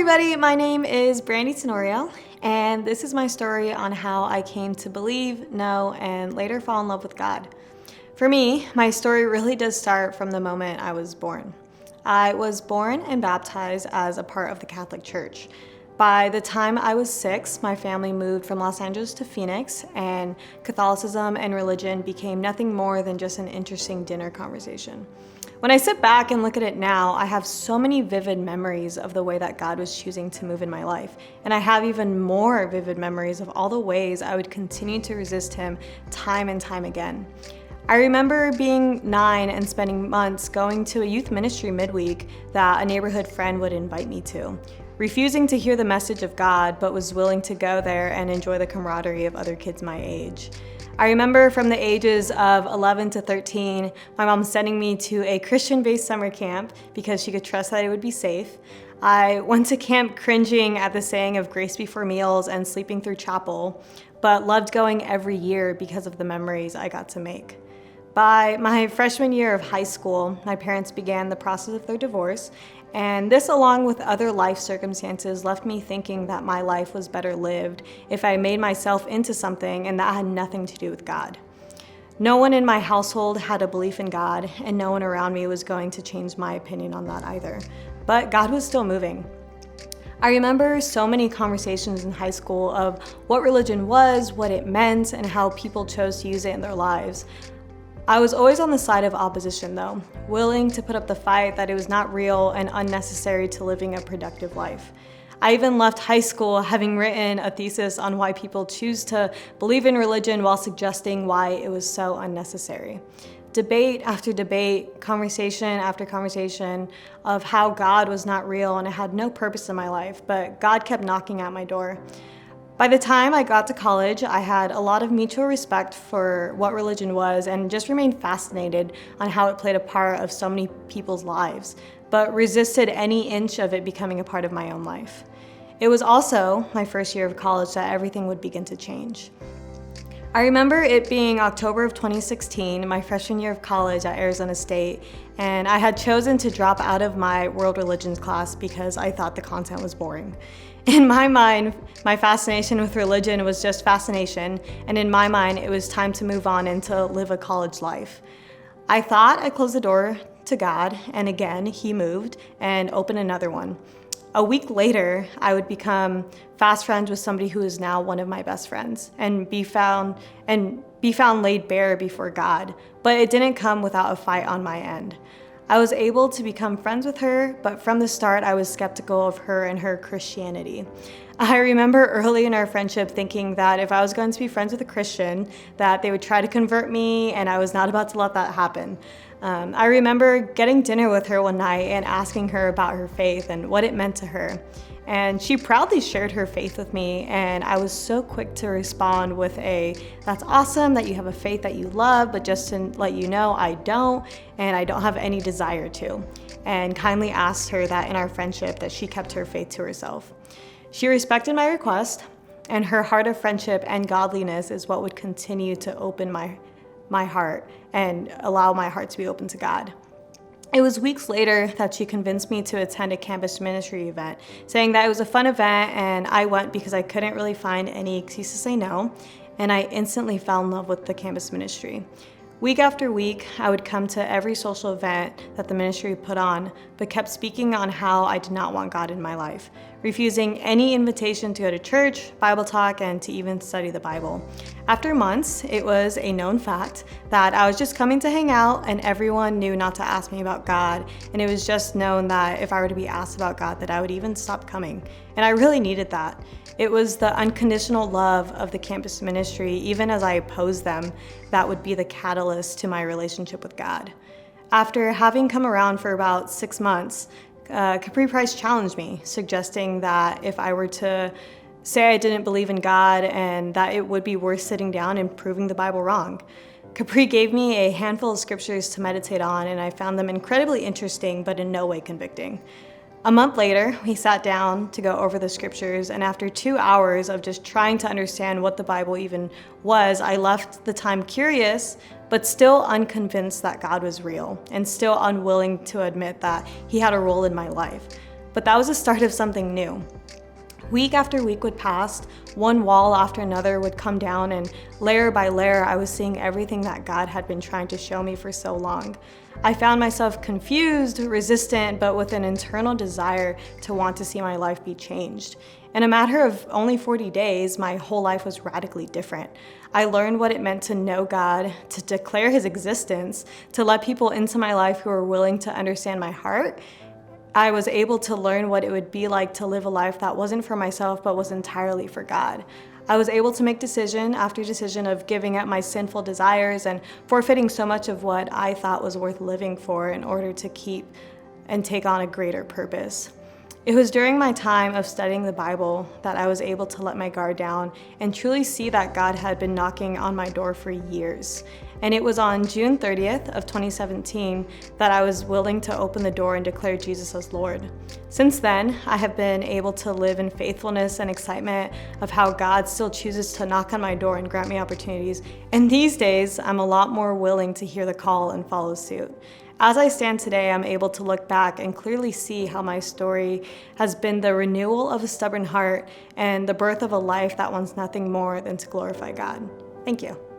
everybody, my name is Brandy Tenario, and this is my story on how I came to believe, know, and later fall in love with God. For me, my story really does start from the moment I was born. I was born and baptized as a part of the Catholic Church. By the time I was 6, my family moved from Los Angeles to Phoenix, and Catholicism and religion became nothing more than just an interesting dinner conversation. When I sit back and look at it now, I have so many vivid memories of the way that God was choosing to move in my life. And I have even more vivid memories of all the ways I would continue to resist Him time and time again. I remember being 9 and spending months going to a youth ministry midweek that a neighborhood friend would invite me to, refusing to hear the message of God, but was willing to go there and enjoy the camaraderie of other kids my age. I remember from the ages of 11 to 13, my mom sending me to a Christian-based summer camp because she could trust that it would be safe. I went to camp cringing at the saying of grace before meals and sleeping through chapel, but loved going every year because of the memories I got to make. By my freshman year of high school, my parents began the process of their divorce, and this, along with other life circumstances, left me thinking that my life was better lived if I made myself into something and that had nothing to do with God. No one in my household had a belief in God, and no one around me was going to change my opinion on that either. But God was still moving. I remember so many conversations in high school of what religion was, what it meant, and how people chose to use it in their lives. I was always on the side of opposition though, willing to put up the fight that it was not real and unnecessary to living a productive life. I even left high school having written a thesis on why people choose to believe in religion while suggesting why it was so unnecessary. Debate after debate, conversation after conversation of how God was not real and it had no purpose in my life, but God kept knocking at my door. By the time I got to college, I had a lot of mutual respect for what religion was and just remained fascinated on how it played a part of so many people's lives, but resisted any inch of it becoming a part of my own life. It was also my first year of college that everything would begin to change. I remember it being October of 2016, my freshman year of college at Arizona State, and I had chosen to drop out of my world religions class because I thought the content was boring. In my mind, my fascination with religion was just fascination, and in my mind, it was time to move on and to live a college life. I thought I closed the door to God, and again, He moved and opened another one. A week later, I would become fast friends with somebody who is now one of my best friends and be found laid bare before God, but it didn't come without a fight on my end. I was able to become friends with her, but from the start, I was skeptical of her and her Christianity. I remember early in our friendship thinking that if I was going to be friends with a Christian, that they would try to convert me, and I was not about to let that happen. I remember getting dinner with her one night and asking her about her faith and what it meant to her. And she proudly shared her faith with me, and I was so quick to respond with that's awesome that you have a faith that you love, but just to let you know, I don't, and I don't have any desire to. And kindly asked her that in our friendship that she kept her faith to herself. She respected my request, and her heart of friendship and godliness is what would continue to open my heart and allow my heart to be open to God. It was weeks later that she convinced me to attend a campus ministry event, saying that it was a fun event, and I went because I couldn't really find any excuse to say no, and I instantly fell in love with the campus ministry. Week after week, I would come to every social event that the ministry put on, but kept speaking on how I did not want God in my life, refusing any invitation to go to church, Bible talk, and to even study the Bible. After months, it was a known fact that I was just coming to hang out, and everyone knew not to ask me about God, and it was just known that if I were to be asked about God, that I would even stop coming. And I really needed that. It was the unconditional love of the campus ministry, even as I opposed them, that would be the catalyst to my relationship with God. After having come around for about 6 months, Capri Price challenged me, suggesting that if I were to say I didn't believe in God and that it would be worth sitting down and proving the Bible wrong. Capri gave me a handful of scriptures to meditate on, and I found them incredibly interesting, but in no way convicting. A month later, we sat down to go over the scriptures, and after 2 hours of just trying to understand what the Bible even was, I left the time curious, but still unconvinced that God was real, and still unwilling to admit that He had a role in my life. but that was the start of something new. Week after week would pass, one wall after another would come down, and layer by layer, I was seeing everything that God had been trying to show me for so long. I found myself confused, resistant, but with an internal desire to want to see my life be changed. In a matter of only 40 days, my whole life was radically different. I learned what it meant to know God, to declare His existence, to let people into my life who were willing to understand my heart. I was able to learn what it would be like to live a life that wasn't for myself, but was entirely for God. I was able to make decision after decision of giving up my sinful desires and forfeiting so much of what I thought was worth living for in order to keep and take on a greater purpose. It was during my time of studying the Bible that I was able to let my guard down and truly see that God had been knocking on my door for years. And it was on June 30th of 2017 that I was willing to open the door and declare Jesus as Lord. Since then, I have been able to live in faithfulness and excitement of how God still chooses to knock on my door and grant me opportunities. And these days, I'm a lot more willing to hear the call and follow suit. As I stand today, I'm able to look back and clearly see how my story has been the renewal of a stubborn heart and the birth of a life that wants nothing more than to glorify God. Thank you.